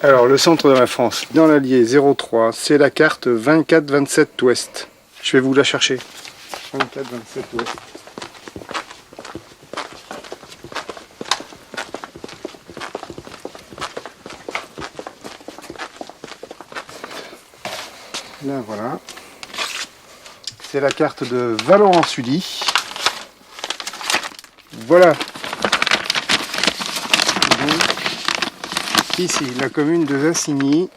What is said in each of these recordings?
Alors, le centre de la France, dans l'Allier 03, c'est la carte 24-27 ouest. Je vais vous la chercher. 24-27 ouest. Là, voilà. C'est la carte de Vallon-en-Sully. Voilà. Ici, la commune de Zassigny,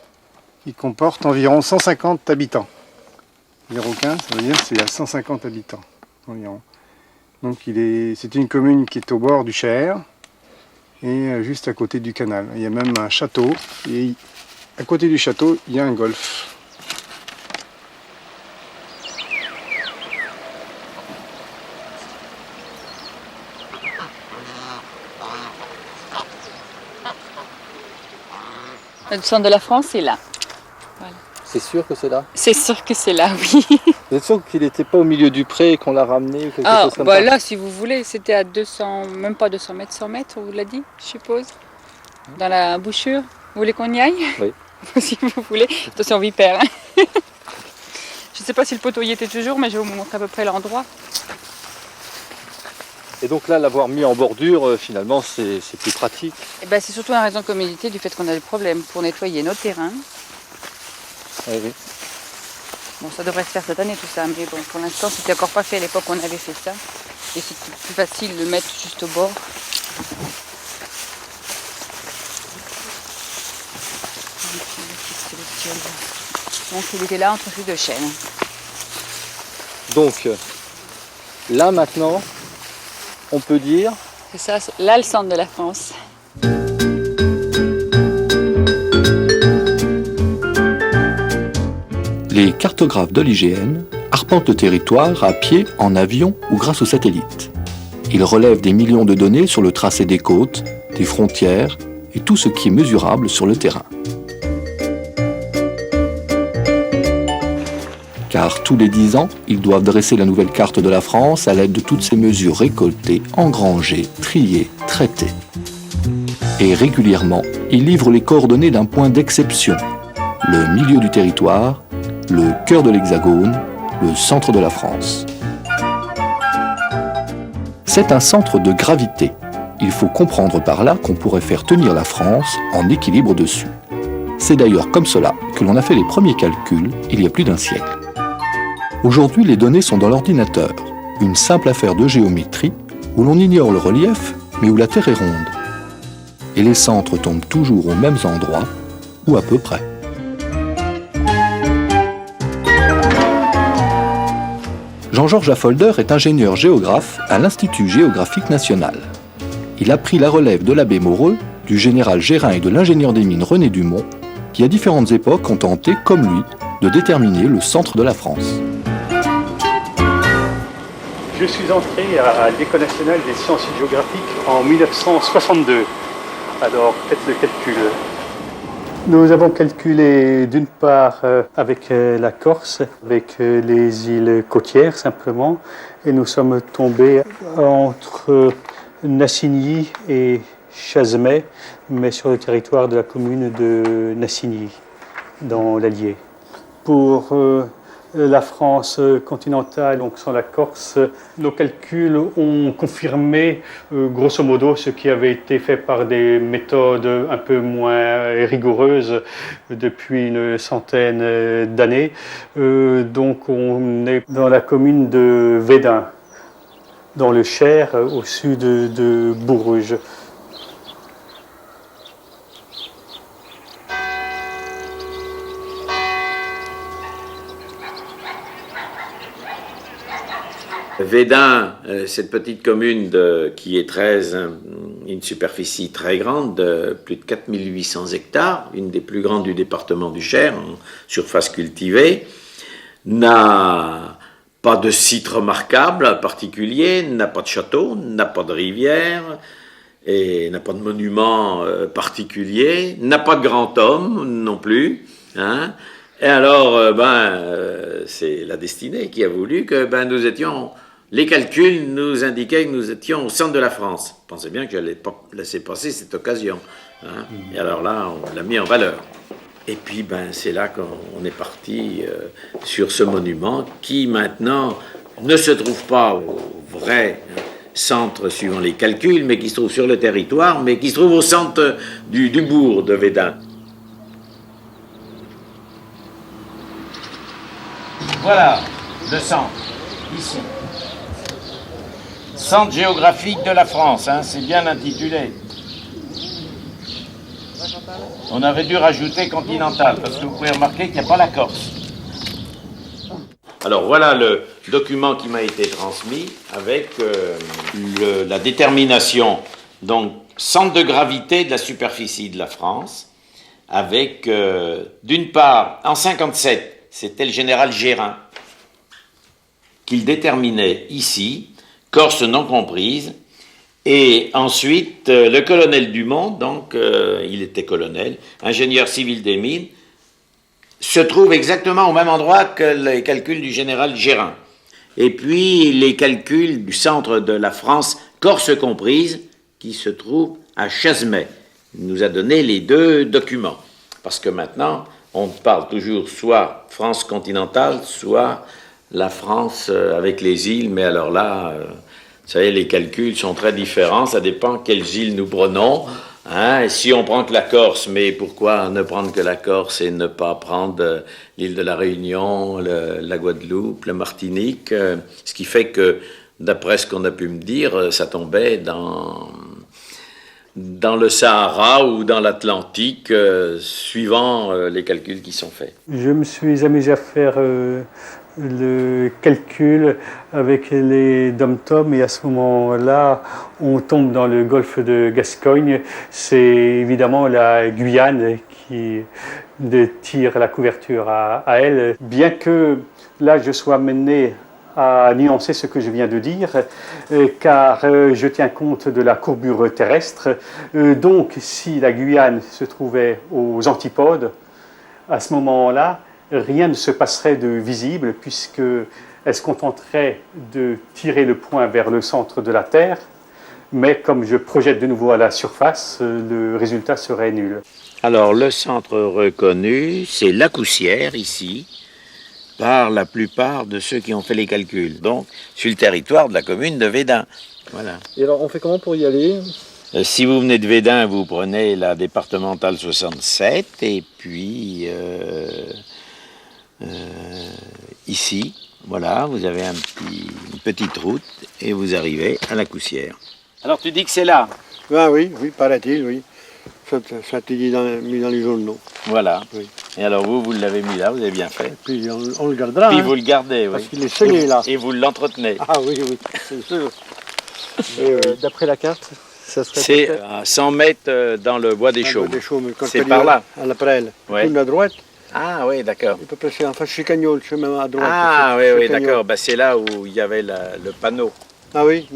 qui comporte environ 150 habitants. 0,15, ça veut dire qu'il y a 150 habitants environ. Donc c'est une commune qui est au bord du Cher et juste à côté du canal. Il y a même un château et à côté du château, il y a un golf. Le centre de la France, c'est là. Voilà. C'est sûr que c'est là? C'est sûr que c'est là, oui. Vous êtes sûr qu'il n'était pas au milieu du pré et qu'on l'a ramené ou quelque chose comme ça? Là, si vous voulez, c'était à 200, même pas 200 mètres, 100 mètres, on vous l'a dit, je suppose. Dans la bouchure. Vous voulez qu'on y aille? Oui. Si vous voulez. Attention, vipère. Hein. Je ne sais pas si le poteau y était toujours, mais je vais vous montrer à peu près l'endroit. Et donc là, l'avoir mis en bordure, finalement, c'est plus pratique. Et ben, c'est surtout une raison de commodité du fait qu'on a des problèmes pour nettoyer nos terrains. Oui, oui. Bon, ça devrait se faire cette année tout ça, mais bon, pour l'instant, c'était encore pas fait à l'époque où on avait fait ça. Et c'est plus facile de le mettre juste au bord. Donc il était là entre ces deux chaînes. Donc là maintenant, on peut dire... C'est ça, là le centre de la France. Les cartographes de l'IGN arpentent le territoire à pied, en avion ou grâce aux satellites. Ils relèvent des millions de données sur le tracé des côtes, des frontières et tout ce qui est mesurable sur le terrain. Car tous les 10 ans, ils doivent dresser la nouvelle carte de la France à l'aide de toutes ces mesures récoltées, engrangées, triées, traitées. Et régulièrement, ils livrent les coordonnées d'un point d'exception, le milieu du territoire, le cœur de l'Hexagone, le centre de la France. C'est un centre de gravité. Il faut comprendre par là qu'on pourrait faire tenir la France en équilibre dessus. C'est d'ailleurs comme cela que l'on a fait les premiers calculs il y a plus d'un siècle. Aujourd'hui, les données sont dans l'ordinateur, une simple affaire de géométrie où l'on ignore le relief, mais où la Terre est ronde. Et les centres tombent toujours aux mêmes endroits, ou à peu près. Jean-Georges Affolter est ingénieur géographe à l'Institut géographique national. Il a pris la relève de l'abbé Moreux, du général Gérin et de l'ingénieur des mines René Dumont, qui à différentes époques ont tenté, comme lui, de déterminer le centre de la France. Je suis entré à l'École nationale des sciences géographiques en 1962. Alors, faites le calcul. Nous avons calculé d'une part avec la Corse, avec les îles côtières simplement, et nous sommes tombés entre Nassigny et Chazemais, mais sur le territoire de la commune de Nassigny, dans l'Allier. Pour la France continentale, donc sans la Corse, nos calculs ont confirmé grosso modo ce qui avait été fait par des méthodes un peu moins rigoureuses depuis une centaine d'années. Donc on est dans la commune de Védin, dans le Cher, au sud de Bourges. Védin, cette petite commune qui est une superficie très grande, de plus de 4800 hectares, une des plus grandes du département du Cher, en surface cultivée, n'a pas de site remarquable particulier, n'a pas de château, n'a pas de rivière, et n'a pas de monument particulier, n'a pas de grand homme non plus, hein. Et alors, c'est la destinée qui a voulu que nous étions les calculs nous indiquaient que nous étions au centre de la France. Je pensais bien que je n'allais pas laisser passer cette occasion. Hein. Et alors là, on l'a mis en valeur. Et puis, c'est là qu'on est parti sur ce monument qui, maintenant, ne se trouve pas au vrai centre suivant les calculs, mais qui se trouve sur le territoire, mais qui se trouve au centre du bourg de Védin. Voilà le centre, ici. Centre géographique de la France, hein, c'est bien intitulé. On aurait dû rajouter continental, parce que vous pouvez remarquer qu'il n'y a pas la Corse. Alors voilà le document qui m'a été transmis avec la détermination, donc centre de gravité de la superficie de la France, avec d'une part, en 57, c'était le général Gérin, qu'il déterminait ici, Corse non comprise, et ensuite le colonel Dumont, donc il était colonel, ingénieur civil des mines, se trouve exactement au même endroit que les calculs du général Gérin. Et puis les calculs du centre de la France, Corse comprise, qui se trouve à Chasmet. Il nous a donné les deux documents. Parce que maintenant, on parle toujours soit France continentale, soit la France avec les îles. Mais alors là, vous savez, les calculs sont très différents. Ça dépend quelles îles nous prenons. Hein, et si on prend que la Corse, mais pourquoi ne prendre que la Corse et ne pas prendre l'île de la Réunion, la Guadeloupe, la Martinique, ce qui fait que, d'après ce qu'on a pu me dire, ça tombait dans le Sahara ou dans l'Atlantique, suivant les calculs qui sont faits. Je me suis amusé à faire le calcul avec les dom-toms et à ce moment-là, on tombe dans le golfe de Gascogne. C'est évidemment la Guyane qui tire la couverture à elle. Bien que là, je sois amené à nuancer ce que je viens de dire, car je tiens compte de la courbure terrestre. Donc, si la Guyane se trouvait aux antipodes, à ce moment-là, rien ne se passerait de visible puisqu'elle se contenterait de tirer le point vers le centre de la Terre, mais comme je projette de nouveau à la surface, le résultat serait nul. Alors le centre reconnu, c'est Lacoussière, ici, par la plupart de ceux qui ont fait les calculs, donc sur le territoire de la commune de Védin. Voilà. Et alors, on fait comment pour y aller ? Si vous venez de Védin, vous prenez la départementale 67, et puis ici, voilà, vous avez une petite route et vous arrivez à Lacoussière. Alors tu dis que c'est là? Ah oui, paraît-il, oui. Ça a été mis dans les journaux. Voilà. Oui. Et alors vous l'avez mis là, vous avez bien fait. Puis on le gardera. Puis hein, vous le gardez, oui. parce qu'il est scellé là. Et vous l'entretenez. Ah oui, c'est sûr. D'après la carte, ça serait C'est peut-être- à 100 mètres dans le bois des Chaumes. C'est C'est par là. À la prêle. Ouais. Tourne à droite, Ah oui, d'accord. il peut passer en face chez Cagnol, je sais même à droite. Ah chez oui, Cagnol. d'accord. Bah, c'est là où il y avait le panneau. Ah oui.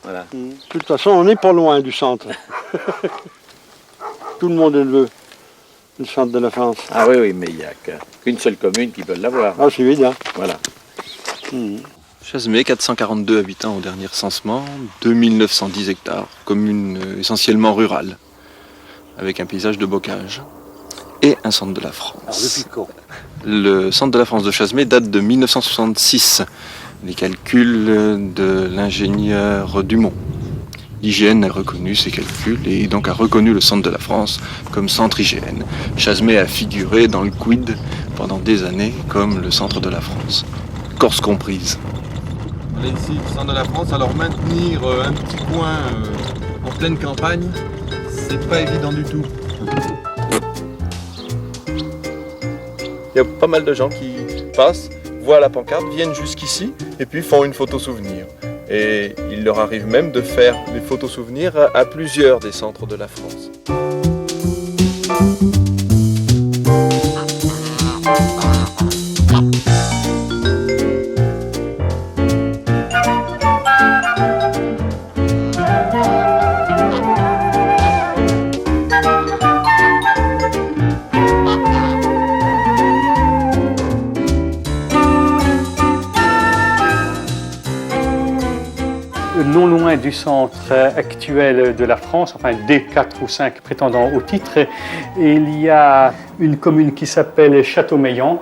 Voilà. De toute façon, on n'est pas loin du centre. Tout le monde le veut, le centre de la France. Ah oui, mais il n'y a qu'une seule commune qui peut l'avoir. Ah, c'est évident. Voilà. Chasmet, 442 habitants au dernier recensement, 2910 hectares, commune essentiellement rurale, avec un paysage de bocage et un centre de la France. Le centre de la France de Chasmet date de 1966, les calculs de l'ingénieur Dumont. L'IGN a reconnu ces calculs et donc a reconnu le centre de la France comme centre IGN. Chasmet a figuré dans le quid pendant des années comme le centre de la France, Corse comprise. On est ici, au centre de la France, alors maintenir un petit coin en pleine campagne, c'est pas évident du tout. Il y a pas mal de gens qui passent, voient la pancarte, viennent jusqu'ici et puis font une photo souvenir. Et il leur arrive même de faire des photos souvenirs à plusieurs des centres de la France. du centre actuel de la France, enfin des 4 ou 5 prétendants au titre. Il y a une commune qui s'appelle Châteaumeillan.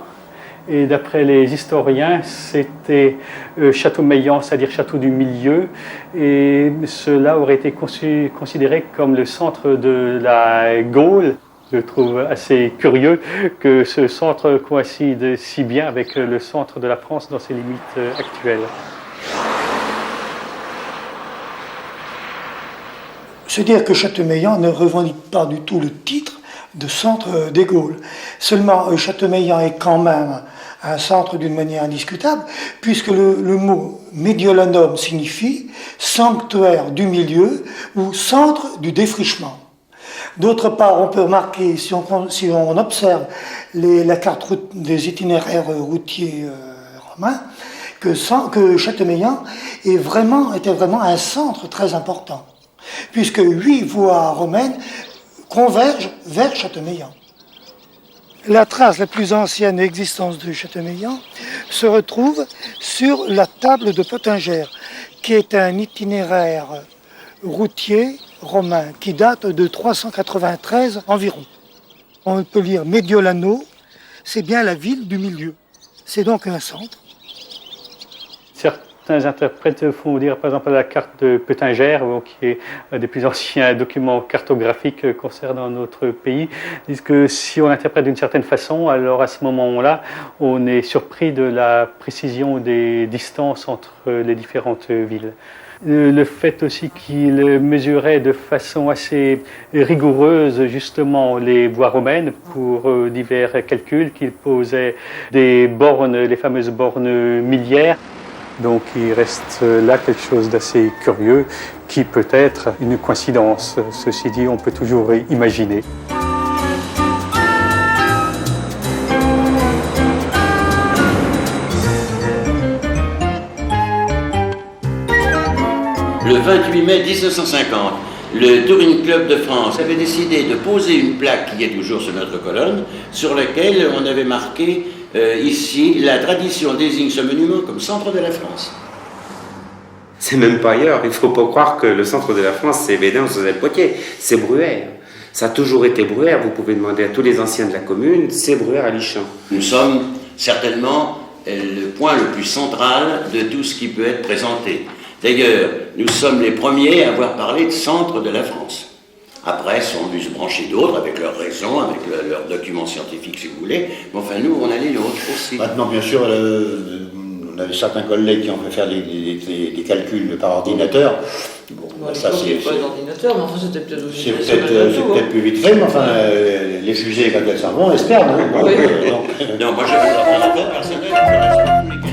Et d'après les historiens, c'était Châteaumeillan, c'est-à-dire château du milieu. Et cela aurait été considéré comme le centre de la Gaule. Je trouve assez curieux que ce centre coïncide si bien avec le centre de la France dans ses limites actuelles. Se dire que Châteaumeillan ne revendique pas du tout le titre de centre des Gaules. Seulement, Châteaumeillan est quand même un centre d'une manière indiscutable, puisque le mot Mediolanum signifie sanctuaire du milieu ou centre du défrichement. D'autre part, on peut remarquer, si on observe la carte des itinéraires routiers romains, que Châteaumeillan était vraiment un centre très important, puisque 8 voies romaines convergent vers Châteaumeillan. La trace la plus ancienne d'existence de Châteaumeillan se retrouve sur la table de Pottinger, qui est un itinéraire routier romain qui date de 393 environ. On peut lire Mediolano, c'est bien la ville du milieu. C'est donc un centre. Certains interprètes font dire par exemple la carte de Pottinger, qui est un des plus anciens documents cartographiques concernant notre pays, disent que si on l'interprète d'une certaine façon, alors à ce moment-là, on est surpris de la précision des distances entre les différentes villes. Le fait aussi qu'il mesurait de façon assez rigoureuse justement les voies romaines pour divers calculs, qu'il posait des bornes, les fameuses bornes milliaires. Donc il reste là quelque chose d'assez curieux qui peut être une coïncidence. Ceci dit, on peut toujours imaginer. Le 28 mai 1950, le Touring Club de France avait décidé de poser une plaque qui est toujours sur notre colonne, sur laquelle on avait marqué ici, la tradition désigne ce monument comme centre de la France. C'est même pas ailleurs, il ne faut pas croire que le centre de la France c'est Bédin ou Sauzet-Poitiers, c'est Bruères. Ça a toujours été Bruères, vous pouvez demander à tous les anciens de la commune, c'est Bruères à Lichamp. Nous sommes certainement le point le plus central de tout ce qui peut être présenté. D'ailleurs, nous sommes les premiers à avoir parlé de centre de la France. Après, sont venus se brancher d'autres, avec leurs raisons, avec leurs documents scientifiques, si vous voulez. Mais enfin, nous, on a les nôtres aussi. Maintenant, bien sûr, on avait certains collègues qui ont fait faire des calculs par ordinateur. Bon, ça, c'est pas d'ordinateur, mais enfin, c'était peut-être aussi... C'est peut-être plus vite fait, mais enfin, les fusées, quand elles s'en vont, elles se perdent. Hein, oui. Non, moi, j'avais un ordinateur personnel.